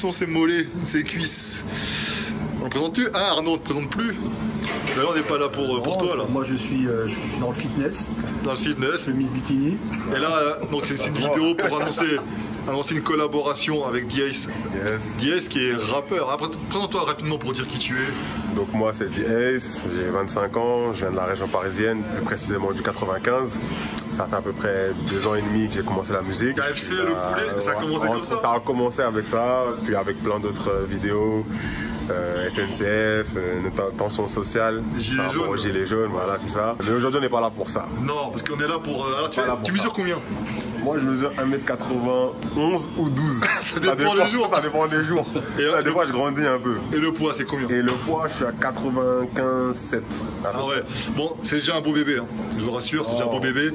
musculations, ses mollets, ses cuisses. On le présente-tu? Ah Arnaud, on ne te présente plus. Là on n'est pas là pour toi là. Moi je suis dans le fitness. Dans le fitness. Je mise bikini. Et là, donc c'est une vidéo pour annoncer une collaboration avec D-Ace. Yes. D-Ace qui est rappeur. Après, présente-toi rapidement pour dire qui tu es. Donc moi c'est D-Ace, j'ai 25 ans, je viens de la région parisienne, plus précisément du 95. Ça fait à peu près 2 ans et demi que j'ai commencé la musique. KFC, le poulet, ça a commencé comme ça? Ça a commencé avec ça, puis avec plein d'autres vidéos. SNCF, tension sociale, Gilets jaunes, voilà, c'est ça. Mais aujourd'hui, on n'est pas là pour ça. Non, parce qu'on est là pour. Alors, tu mesures combien? Moi, je mesure 1m91 ou 12. Ça dépend des jours. Ça dépend des jours. Et des fois, je grandis un peu. Et le poids, c'est combien? Et le poids, je suis à 95,7. Ah ouais. Bon, c'est déjà un beau bébé, hein. Je vous rassure, c'est déjà un beau bébé.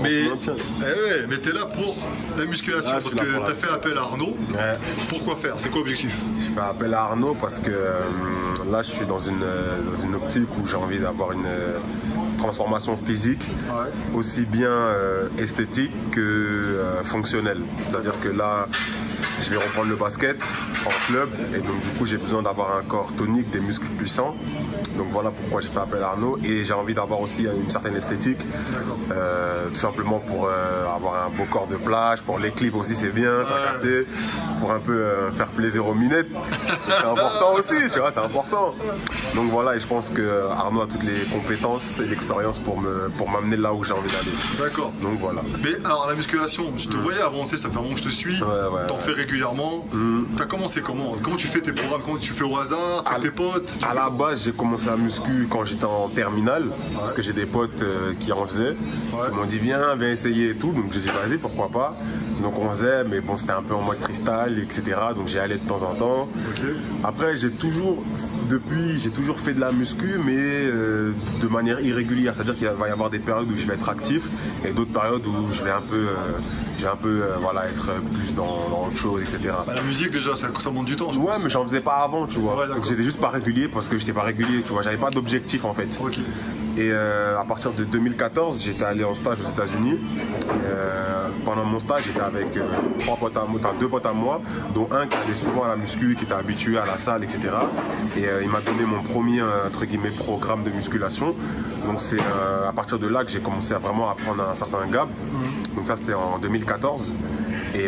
Mais t'es là pour la musculation, parce que t'as fait appel à Arnaud. Ouais. Pourquoi faire? C'est quoi l'objectif? Je fais appel à Arnaud parce que là, je suis dans une optique où j'ai envie d'avoir une transformation physique, aussi bien esthétique que fonctionnelle. C'est-à-dire que là, je vais reprendre le basket en club et donc du coup j'ai besoin d'avoir un corps tonique, des muscles puissants. Donc voilà pourquoi j'ai fait appel à Arnaud et j'ai envie d'avoir aussi une certaine esthétique, tout simplement pour avoir un beau corps de plage, pour les clips aussi c'est bien, pour un peu faire plaisir aux minettes, c'est important aussi, tu vois, c'est important. Donc voilà, et je pense que Arnaud a toutes les compétences et l'expérience pour m'amener là où j'ai envie d'aller. D'accord. Donc voilà. Mais alors la musculation, je te voyais avancer, ça fait un moment que je te suis, t'en fais régulièrement. T'as commencé comment? Comment tu fais tes programmes? Comment tu fais au hasard? Tu fais tes potes? À la base, j'ai commencé la muscu quand j'étais en terminale, parce que j'ai des potes qui en faisaient. Ils m'ont dit viens essayer et tout, donc j'ai dit vas-y, pourquoi pas. Donc on faisait, mais bon, c'était un peu en mode freestyle, etc. Donc j'y allais de temps en temps. Après, j'ai toujours fait de la muscu, mais de manière irrégulière. C'est-à-dire qu'il va y avoir des périodes où je vais être actif et d'autres périodes où je vais un peu être plus dans autre chose, etc. La musique déjà, ça monte du temps, je pense. Ouais, mais j'en faisais pas avant, tu vois. Donc j'étais juste pas régulier parce que j'étais pas régulier, tu vois. J'avais pas d'objectif en fait. Et à partir de 2014, j'étais allé en stage aux États-Unis. Pendant mon stage, j'étais avec 2 potes à moi, dont un qui allait souvent à la muscu, qui était habitué à la salle, etc. Et il m'a donné mon premier entre guillemets programme de musculation. Donc c'est à partir de là que j'ai commencé à vraiment apprendre un certain gap. Donc ça c'était en 2014. Et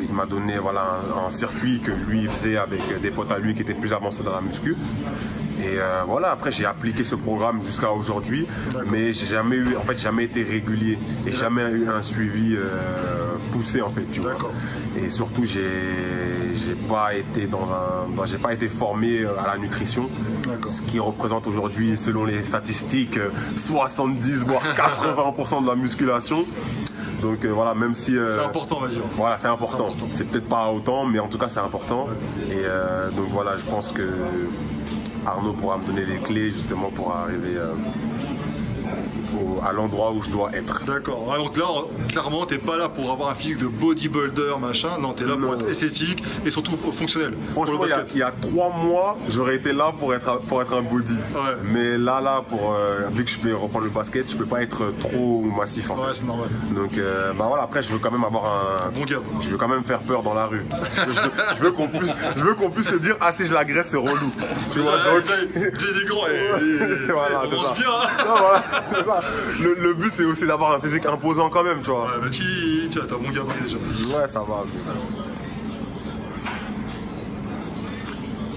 il m'a donné un circuit que lui faisait avec des potes à lui qui étaient plus avancés dans la muscu. Et après j'ai appliqué ce programme jusqu'à aujourd'hui, mais j'ai jamais été régulier et jamais eu un suivi poussé en fait, tu vois. Et surtout j'ai pas été formé à la nutrition, ce qui représente aujourd'hui, selon les statistiques, 70 voire 80% de la musculation. Donc voilà, même si... c'est important, on va dire. Voilà, c'est important. C'est peut-être pas autant, mais en tout cas c'est important. Et donc voilà, je pense que Arnaud pourra me donner les clés justement pour arriver à l'endroit où je dois être. D'accord. Donc là, clairement, t'es pas là pour avoir un physique de bodybuilder, machin. Non, t'es là pour être esthétique et surtout fonctionnel. Franchement, il y a 3 mois, j'aurais été là pour être un body. Mais là, vu que je vais reprendre le basket, je peux pas être trop massif en fait. C'est normal. Donc après, je veux quand même avoir un bon gars. Je veux quand même faire peur dans la rue. je veux qu'on puisse se dire, ah si je l'agresse, c'est relou. Tu vois, j'ai des grands et on mange bien. Non, voilà, c'est ça. Le but c'est aussi d'avoir un physique imposant quand même, tu vois. Ouais, mais t'as mon gabarit déjà. Ouais, ça va.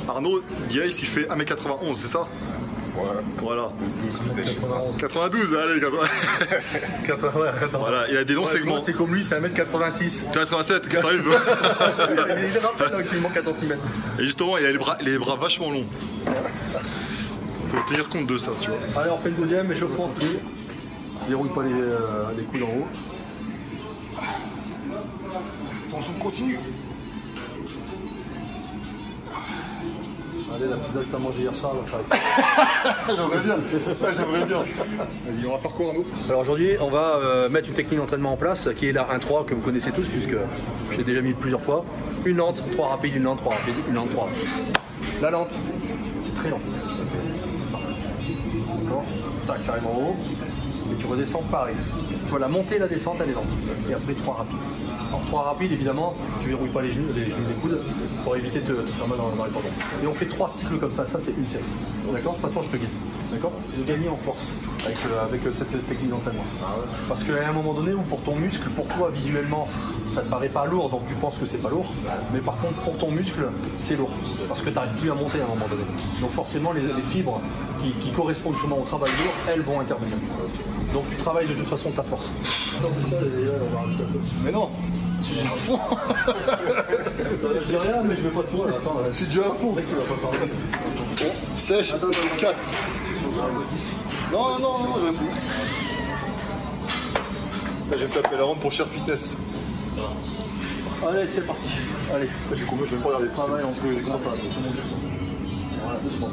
Arnaud, D-Ace, il fait 1m91, c'est ça? Ouais. Voilà. 92, allez, 80. Voilà, il a des longs segments. C'est comme lui, c'est 1m86. 87, qu'est-ce que t'arrives? Il est rappelé, donc il manque 4 cm. Et justement, il a les bras vachement longs. Faut tenir compte de ça, tu vois. Allez, on fait le deuxième, échauffement de pied. Déroule pas les coudes en haut. Attention, continue. Allez, la pizza que t'as mangée hier soir, là, J'aimerais bien. Vas-y, on va faire quoi, Arnaud? Alors aujourd'hui, on va mettre une technique d'entraînement en place qui est la 1-3 que vous connaissez tous, puisque je l'ai déjà mis plusieurs fois. Une lente, 3 rapides, une lente, 3 rapides, une lente, 3 rapides. La lente, c'est très lente. C'est ça. D'accord? Tac, carrément en haut. Et tu redescends pareil. Tu vois, la montée et la descente, elle est lente. Et après 3 rapides. Alors 3 rapides, évidemment, tu verrouilles pas les genoux, les coudes pour éviter de te faire mal dans les tendons. Et on fait 3 cycles comme ça c'est une série. D'accord? De toute façon, je te guide. D'accord? De gagner en force avec cette technique d'entraînement. Parce qu'à un moment donné, pour ton muscle, pour toi, visuellement, ça te paraît pas lourd, donc tu penses que c'est pas lourd. Mais par contre, pour ton muscle, c'est lourd. Parce que tu n'arrives plus à monter à un moment donné. Donc forcément, les fibres qui correspondent sûrement au travail lourd, elles vont intervenir. Donc tu travailles de toute façon ta force. Mais non, je suis déjà à fond. Je dis rien, mais je vais pas te voir. Attends, je suis déjà à fond. Tu vas pas parler. Sèche, 4. Non, je vais fou. Là, je vais me taper la ronde pour Cher Fitness. Allez, c'est parti. Allez, j'ai combien, je vais pas regarder. Travail, j'ai commencé à voilà, doucement.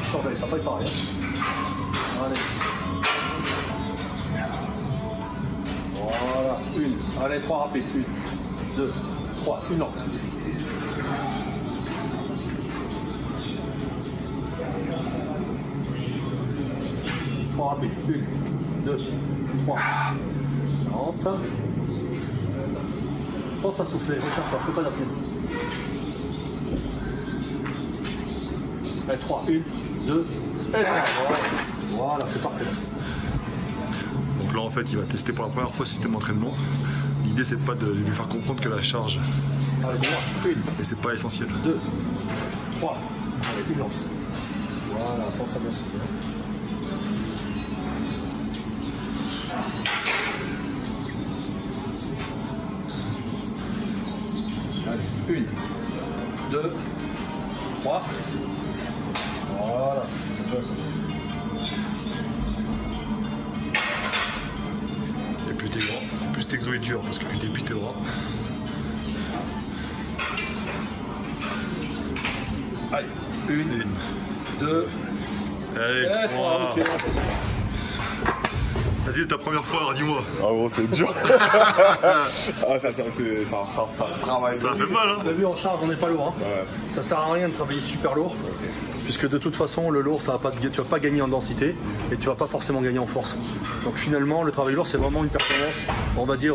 Je surveille, ça va pas être pareil. Allez. Voilà, une. Allez, 3 rapides. 1, 2, 3, une lente. Rapide. 1, 2, 3. Lente. Pense à souffler, recherche ça, fais pas d'apnée. Allez, 3, 1, 2, et 3. Voilà, c'est parfait. Donc là, en fait, il va tester pour la première fois le système d'entraînement. L'idée, c'est pas de lui faire comprendre que la charge, allez, 3, 1. Et c'est pas essentiel. 2, 3. Allez, une lance. Voilà, pense à bien souffler. Allez, 1, 2, 3. Voilà, c'est bon ça. Et plus t'es grand, plus t'exo est dur parce que tu dépuis tes bras. Allez, 1, 2, allez, 3. Vas-y, ta première fois, alors dis-moi. Ah bon, c'est dur. Ça travaille. Ça fait mal, hein. T'as vu, en charge, on n'est pas lourd. Hein. Ouais. Ça sert à rien de travailler super lourd. Puisque de toute façon, le lourd, tu vas pas gagner en densité et tu vas pas forcément gagner en force. Donc finalement, le travail lourd, c'est vraiment une performance, on va dire,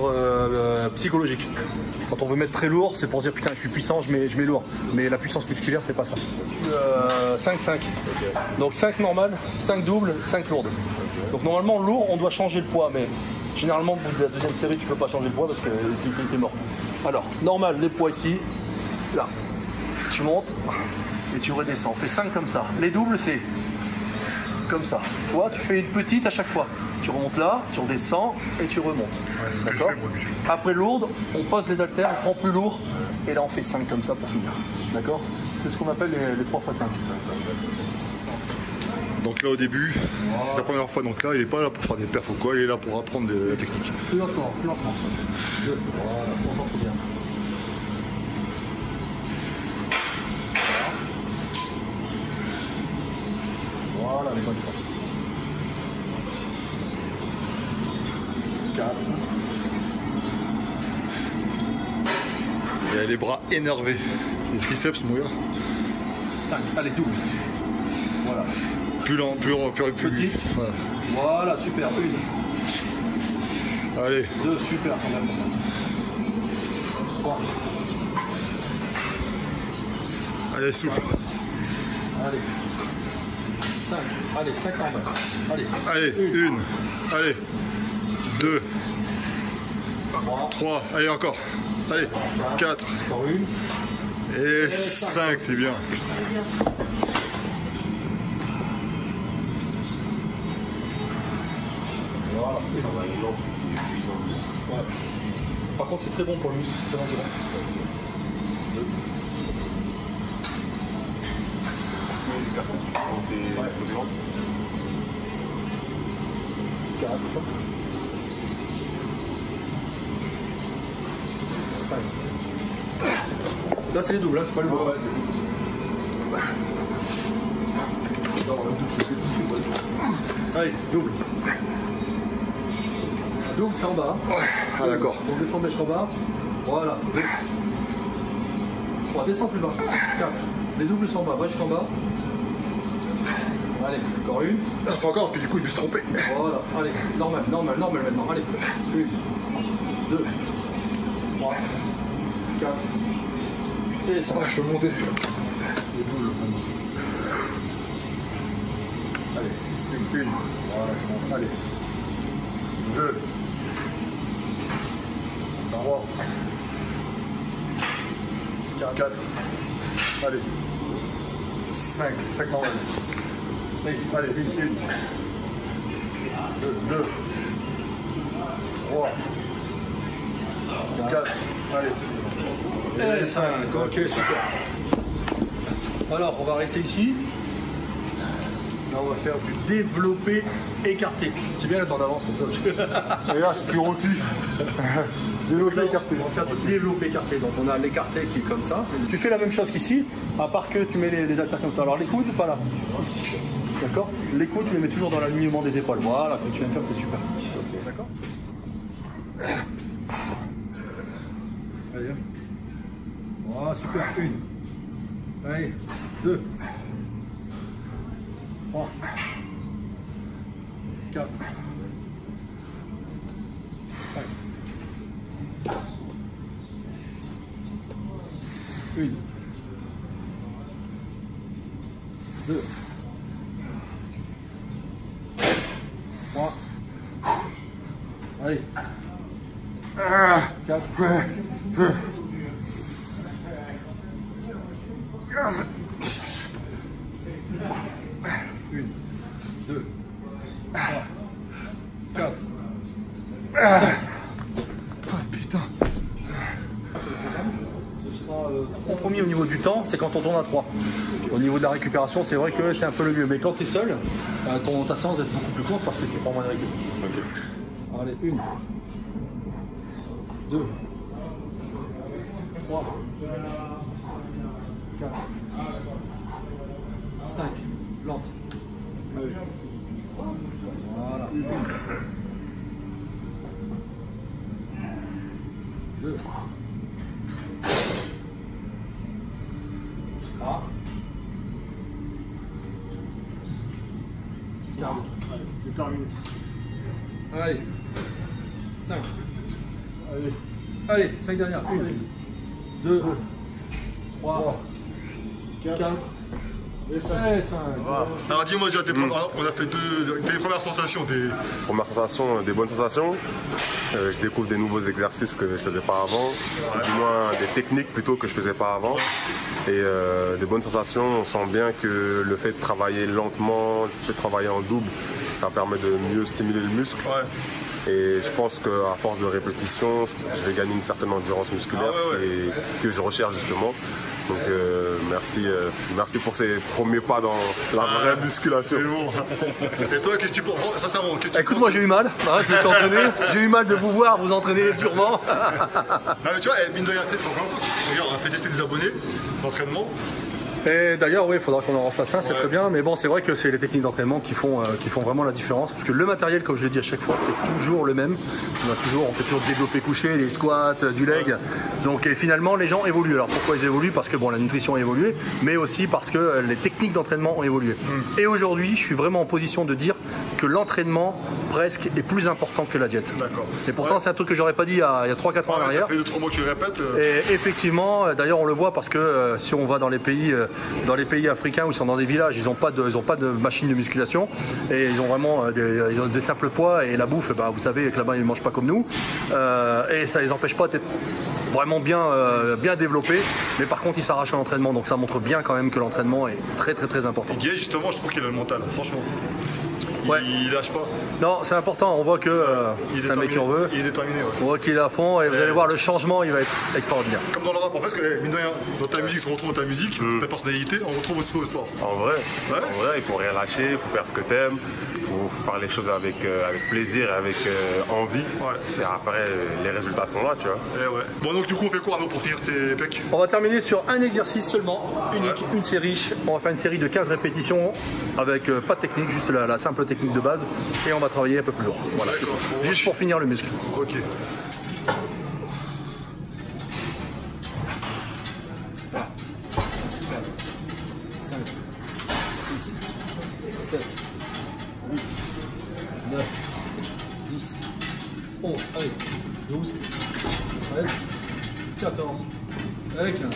psychologique. Quand on veut mettre très lourd, c'est pour se dire putain, je suis puissant, je mets lourd. Mais la puissance musculaire, c'est pas ça. 5-5. Donc 5 normales, 5 doubles, 5 lourdes. Donc normalement, lourd, on doit changer le poids, mais généralement, au bout de la deuxième série, tu peux pas changer le poids parce que t'es mort. Alors, normal, les poids ici, là. Tu montes et tu redescends. Fais 5 comme ça. Les doubles, c'est comme ça. Toi, tu fais une petite à chaque fois. Tu remontes là, tu redescends et tu remontes. Ouais, c'est ce que je D'accord. fais, moi, habituellement. Après lourde, on pose les haltères, on prend plus lourd et là on fait 5 comme ça pour finir. D'accord. C'est ce qu'on appelle les 3x5. Donc là, au début, c'est sa première fois. Donc là, il est pas là pour faire des perfs ou quoi, il est là pour apprendre la technique. Plus lentement, plus lentement. Voilà, concentre bien. Voilà, les bonnes fois. 4. Il a les bras énervés. Les triceps, mon gars. 5. Allez, double. Voilà. Plus lent, plus Petite. Voilà. Voilà, super. 1. Allez. 2, super. 3. Allez, souffle. Allez. 5. Allez, 5 en bas. Allez. Allez, 1. Allez. 2. 3. Allez, encore. Allez. 4. Encore une. Et 5, c'est bien. Voilà. Ouais. Par contre, c'est très bon pour le muscle, c'est très endurant. 4. 5. Là, c'est les doubles, hein, c'est pas le lourd. Allez, double. Double, c'est en bas. Ah, d'accord. Donc descends jusqu'en bas. Voilà. 3, descends plus bas. 4. Les doubles sont en bas, va jusqu'en bas. Allez, encore une. Il faut encore parce que du coup il me suis trompé. Voilà, allez, normal maintenant. Allez, 1, 2, 3, 4. Et ça va, je peux monter. Allez, une. Voilà, c'est bon. Allez. 2. 3. 4. Allez. 5 normal. Allez, 1. 2. 3. 4. Allez. Et 5. Ok, super. Alors, on va rester ici. Là, on va faire du développé écarté. C'est bien le temps d'avance comme ça. Et là, c'est plus recul. Développé écarté. On va faire du développé écarté. Donc, on a l'écarté qui est comme ça. Tu fais la même chose qu'ici, à part que tu mets les haltères comme ça. Alors, les coudes, pas là. Ici. D'accord? Les coudes, tu les mets toujours dans l'alignement des épaules. Voilà, comme tu viens de faire, c'est super. D'accord? Allez. Voilà, super. 1. Allez. 2. 3, 4, 5, 1, 2, 3, allez, 4, 1, 2, 3, 4. Ah putain. Compromis au niveau du temps, c'est quand on tourne à 3. Au niveau de la récupération, c'est vrai que c'est un peu le mieux. Mais quand tu es seul, ta séance va être beaucoup plus courte parce que tu prends moins de récup. Okay. Allez, 1, 2, 3, 4, 5, lente. Voilà. 2. 3. 4. C'est terminé. Allez. 5. Allez. Allez, 5 dernières. 1, 2, 3, 4. Et 5. Alors dis-moi déjà, on a fait tes premières sensations. Première sensation, des bonnes sensations. Je découvre des nouveaux exercices que je ne faisais pas avant, du moins des techniques plutôt que je ne faisais pas avant. Et des bonnes sensations, on sent bien que le fait de travailler lentement, de travailler en double, ça permet de mieux stimuler le muscle. Ouais. Et je pense qu'à force de répétition, je vais gagner une certaine endurance musculaire et que je recherche justement. Donc merci pour ces premiers pas dans la vraie musculation. C'est bon. Et toi, qu'est-ce que tu penses? Sincèrement, qu'est-ce que tu penses? Écoute, moi j'ai eu mal. Je me suis entraîné. J'ai eu mal de vous voir vous entraîner durement. Non mais tu vois, mine de rien, c'est pas la première fois que regarde, on a fait tester des abonnés d'entraînement. Et d'ailleurs, oui, il faudra qu'on en refasse un, c'est très bien. Mais bon, c'est vrai que c'est les techniques d'entraînement qui font vraiment la différence. Parce que le matériel, comme je le dis à chaque fois, c'est toujours le même. On fait toujours développer couché, des squats, du leg. Donc et finalement, les gens évoluent. Alors pourquoi ils évoluent? Parce que bon, la nutrition a évolué, mais aussi parce que les techniques d'entraînement ont évolué. Et aujourd'hui, je suis vraiment en position de dire que l'entraînement presque est plus important que la diète. D'accord. Et pourtant, c'est un truc que j'aurais pas dit il y a 3-4 ans en arrière. Ça fait 2-3 mois que tu le répètes. Et effectivement, d'ailleurs, on le voit parce que si on va dans les pays africains où ils sont dans des villages, ils n'ont pas de machine de musculation et ils ont vraiment des simples poids et la bouffe, bah, vous savez que là-bas ils ne mangent pas comme nous et ça les empêche pas d'être vraiment bien développés, mais par contre ils s'arrachent à l'entraînement, donc ça montre bien quand même que l'entraînement est très très très important. Et Guy, justement, je trouve qu'il a le mental, franchement. Il lâche pas. Non, c'est important, on voit que c'est un mec qui en veut. Il est déterminé, ouais. On voit qu'il est à fond et vous allez voir le changement, il va être extraordinaire. Comme dans le rap, en fait, mine de rien, dans ta musique, on retrouve ta musique, ta personnalité, on retrouve aussi au sport. En vrai, il faut rien lâcher, il faut faire ce que t'aimes, il faut faire les choses avec plaisir et avec envie. Et après, les résultats sont là, tu vois. Bon, donc du coup, on fait quoi pour finir tes pecs? On va terminer sur un exercice seulement, unique, une série. On va faire une série de 15 répétitions avec pas de technique, juste la simple technique de base, et on va travailler un peu plus lourd. Voilà, juste pour finir le muscle. Ok. 7, 9, 10, 11, allez, 12, 13, 14, allez, 15,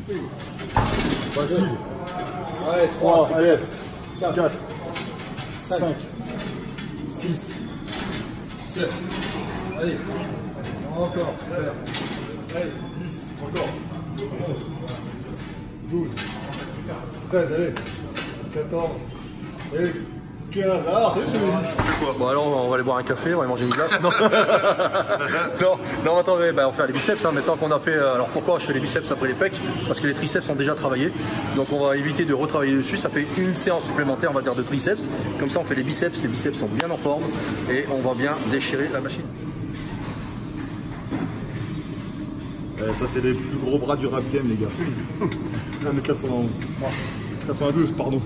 12. Facile. Allez, 3, allez, 4, 5, 6, 7, allez, encore, super. Allez, 10, encore. 11, 12, 13, allez. 14, allez. 15, ah, Bon alors on va aller boire un café, on va aller manger une glace. Non, non attendez, on va faire les biceps hein, maintenant qu'on a fait. Alors pourquoi je fais les biceps après les pecs? Parce que les triceps sont déjà travaillés. Donc on va éviter de retravailler dessus. Ça fait une séance supplémentaire on va dire de triceps. Comme ça on fait les biceps sont bien en forme et on va bien déchirer la machine. Ça c'est les plus gros bras du rap game les gars. 1m91. 92 pardon.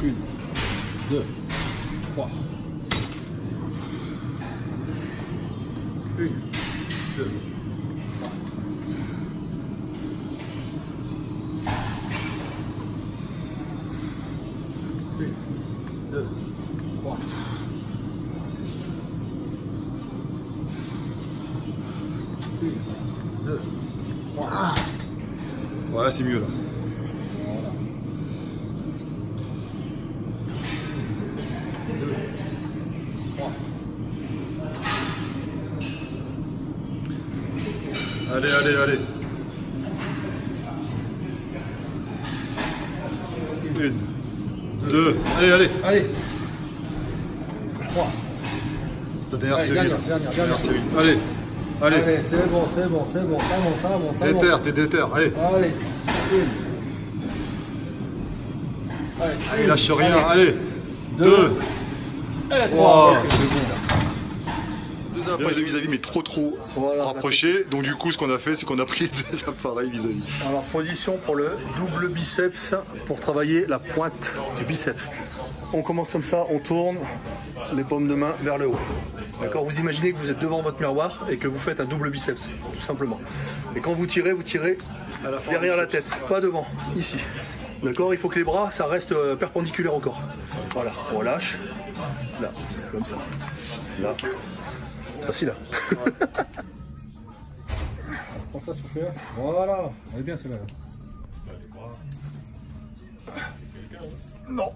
1, 2, 3. 1, 2, 3. 1, 2, 3. 1, 2, 3. Ouais, c'est mieux là. Allez, allez, allez. 1, 2, allez, allez. Allez. 3. C'est dernière série. Dernière série. Allez, allez. Allez, c'est bon, ça monte, ça monte. Déter, t'es déter, allez. Allez. Il lâche rien, allez. 2. Allez, 3. Deux appareils de vis-à-vis mais trop rapprochés. Donc du coup ce qu'on a fait c'est qu'on a pris deux appareils vis-à-vis. Alors position pour le double biceps pour travailler la pointe du biceps. On commence comme ça, on tourne les paumes de main vers le haut. D'accord, vous imaginez que vous êtes devant votre miroir et que vous faites un double biceps, tout simplement. Et quand vous tirez derrière la tête, pas devant, ici. D'accord, il faut que les bras, ça reste perpendiculaire au corps. Voilà, on relâche. Là, comme ça. Là. Facile là. Prends ça souffler. Voilà. Elle est bien celle-là. Non.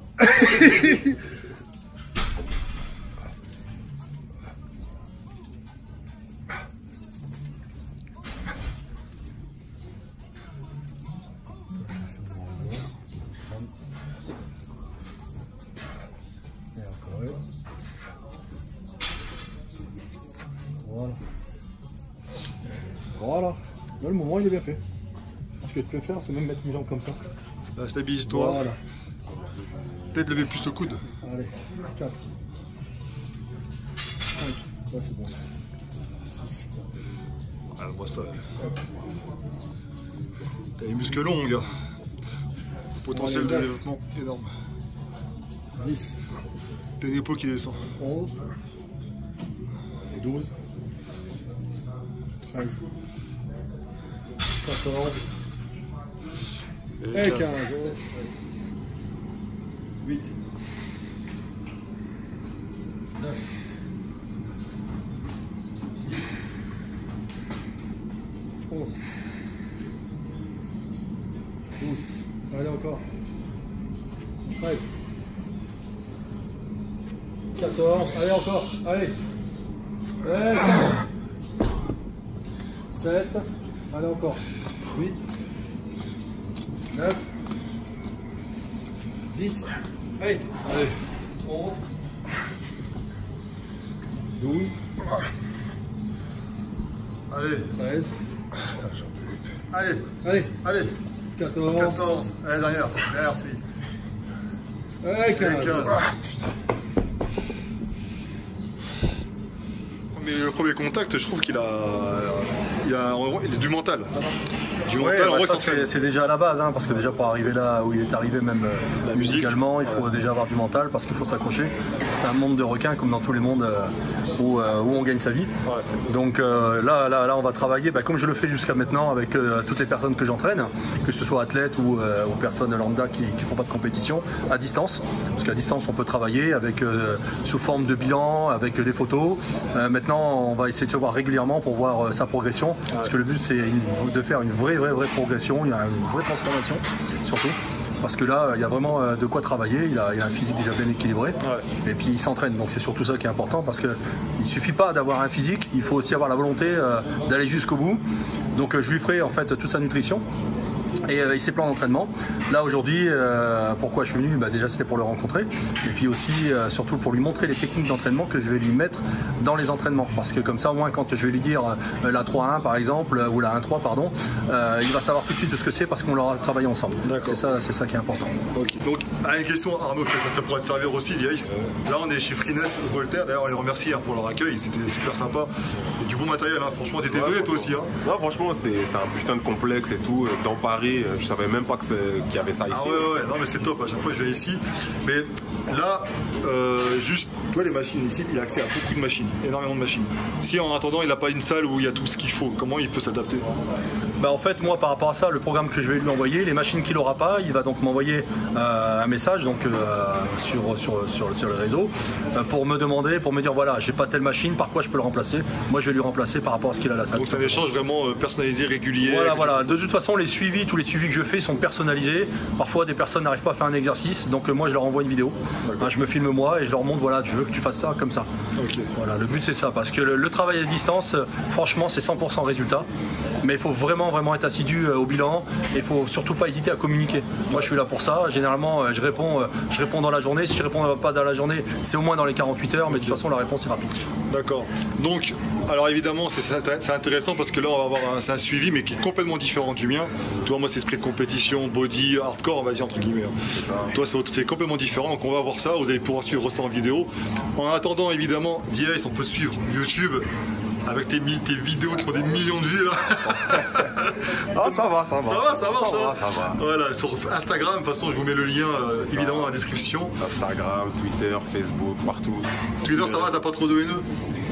Voilà. Voilà. Là, le mouvement il est bien fait. Ce que tu peux faire, c'est même mettre une jambe comme ça. Là, stabilise-toi. Voilà. Peut-être lever plus le coude. Allez, 4. 5. Là, c'est bon. 6. Ah, moi ça. T'as les muscles longs, gars. Potentiel de développement énorme. 10. T'as une épaule qui descend. 11. Et 12. 13. 14. Et 15. 8. 9. 10. 11. 12. Allez encore. 13. 14. Allez encore. Allez. 7. Allez encore. 8. 9. 10. Allez. Allez. 11. 12. Allez. 13. Allez. Allez. Allez. 14. 14. Allez, derrière. Derrière, c'est. Allez, 15. 15. Mais le premier contact, je trouve qu'il a du mental. du mental, en vrai, c'est déjà à la base, hein, parce que déjà pour arriver là où il est arrivé, même musicalement, il faut déjà avoir du mental parce qu'il faut s'accrocher. C'est un monde de requins comme dans tous les mondes où on gagne sa vie. Donc là, on va travailler comme je le fais jusqu'à maintenant avec toutes les personnes que j'entraîne, que ce soit athlètes ou personnes lambda qui ne font pas de compétition, à distance. Parce qu'à distance, on peut travailler avec sous forme de bilan, avec des photos. Maintenant, on va essayer de se voir régulièrement pour voir sa progression. Parce que le but, c'est de faire une vraie progression, il y a une vraie transformation, surtout. Parce que là, il y a vraiment de quoi travailler, il a un physique déjà bien équilibré, et puis il s'entraîne, donc c'est surtout ça qui est important, parce qu'il ne suffit pas d'avoir un physique, il faut aussi avoir la volonté d'aller jusqu'au bout. Donc je lui ferai en fait toute sa nutrition et ses plans d'entraînement. Là aujourd'hui, pourquoi je suis venu, déjà c'était pour le rencontrer, et puis aussi surtout pour lui montrer les techniques d'entraînement que je vais lui mettre dans les entraînements, parce que comme ça au moins quand je vais lui dire la 3-1 par exemple, ou la 1-3 pardon, il va savoir tout de suite ce que c'est parce qu'on l'aura travaillé ensemble. C'est ça qui est important. Donc une question Arnaud, ça pourrait te servir aussi, Diaïs. Là on est chez Freeness Voltaire, d'ailleurs on les remercie pour leur accueil, c'était super sympa, et du bon matériel, franchement t'étais étonné toi aussi. Non franchement c'était un putain de complexe et tout, dans Paris. Je savais même pas qu'il y avait ça ici. Non mais c'est top, à chaque fois je vais ici. Mais là, juste, tu vois les machines ici, il a accès à beaucoup de machines, énormément de machines. Si en attendant il n'a pas une salle où il y a tout ce qu'il faut, comment il peut s'adapter? En fait moi par rapport à ça, le programme que je vais lui envoyer, les machines qu'il n'aura pas, il va donc m'envoyer un message donc, sur les réseaux pour me demander, pour me dire voilà j'ai pas telle machine, par quoi je peux le remplacer. Moi je vais lui remplacer par rapport à ce qu'il a à la salle. Donc c'est un échange vraiment personnalisé, régulier. Voilà. De toute façon tous les suivis que je fais sont personnalisés. Parfois des personnes n'arrivent pas à faire un exercice, donc moi je leur envoie une vidéo. Je me filme moi et je leur montre voilà je veux que tu fasses ça comme ça. Voilà, le but c'est ça, parce que le travail à distance, franchement c'est 100% résultat. Mais il faut vraiment être assidu au bilan et il faut surtout pas hésiter à communiquer. Moi je suis là pour ça, généralement je réponds dans la journée, si je réponds pas dans la journée c'est au moins dans les 48 heures, mais de toute façon la réponse est rapide. D'accord, donc alors évidemment c'est intéressant parce que là on va avoir un suivi mais qui est complètement différent du mien. Toi moi c'est esprit de compétition, body, hardcore on va dire entre guillemets. Toi c'est complètement différent, donc on va voir ça, vous allez pouvoir suivre ça en vidéo. En attendant évidemment Diaïs, on peut te suivre YouTube avec tes vidéos qui font des millions de vues là. Ça va. Ça va. Voilà, sur Instagram, de toute façon je vous mets le lien évidemment dans la description. Instagram, Twitter, Facebook, partout. Twitter ça va, t'as pas trop de haineux?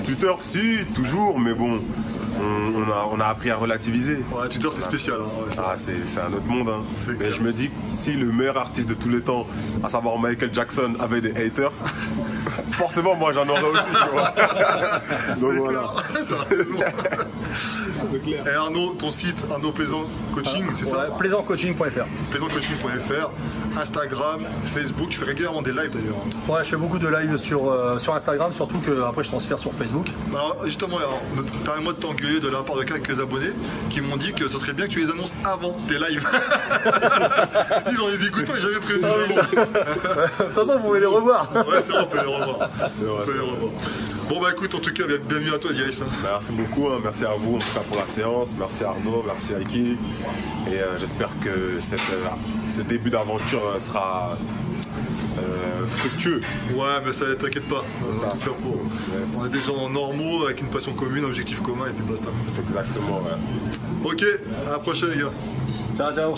Twitter si, toujours, mais bon. On a appris à relativiser. Ouais, Twitter c'est spécial. C'est un autre monde. Mais je me dis que si le meilleur artiste de tous les temps, à savoir Michael Jackson, avait des haters, forcément moi j'en aurais aussi. Tu vois. Donc voilà. T'as raison. C'est clair. Et Arnaud, ton site Arnaud Plaisant Coaching, c'est ça? Plaisantcoaching.fr. Plaisantcoaching.fr, Instagram, Facebook, tu fais régulièrement des lives d'ailleurs. Ouais, je fais beaucoup de lives sur Instagram, surtout que après je transfère sur Facebook. Alors justement, permets-moi de t'engueuler de la part de quelques abonnés qui m'ont dit que ce serait bien que tu les annonces avant tes lives. Ils ont dit écoute, j'avais prévu. De toute façon, vous pouvez les revoir. Ouais, c'est vrai, on peut les revoir. Bon bah écoute, en tout cas, bienvenue à toi Diaïs. Merci beaucoup, merci à vous en tout cas pour la séance, merci Arnaud, merci Aiki. Et j'espère que ce début d'aventure sera fructueux. Ouais, mais ça t'inquiète pas, on va tout faire pour. On est des gens normaux avec une passion commune, un objectif commun et puis basta. C'est exactement, ouais. Ok, à la prochaine les gars. Ciao.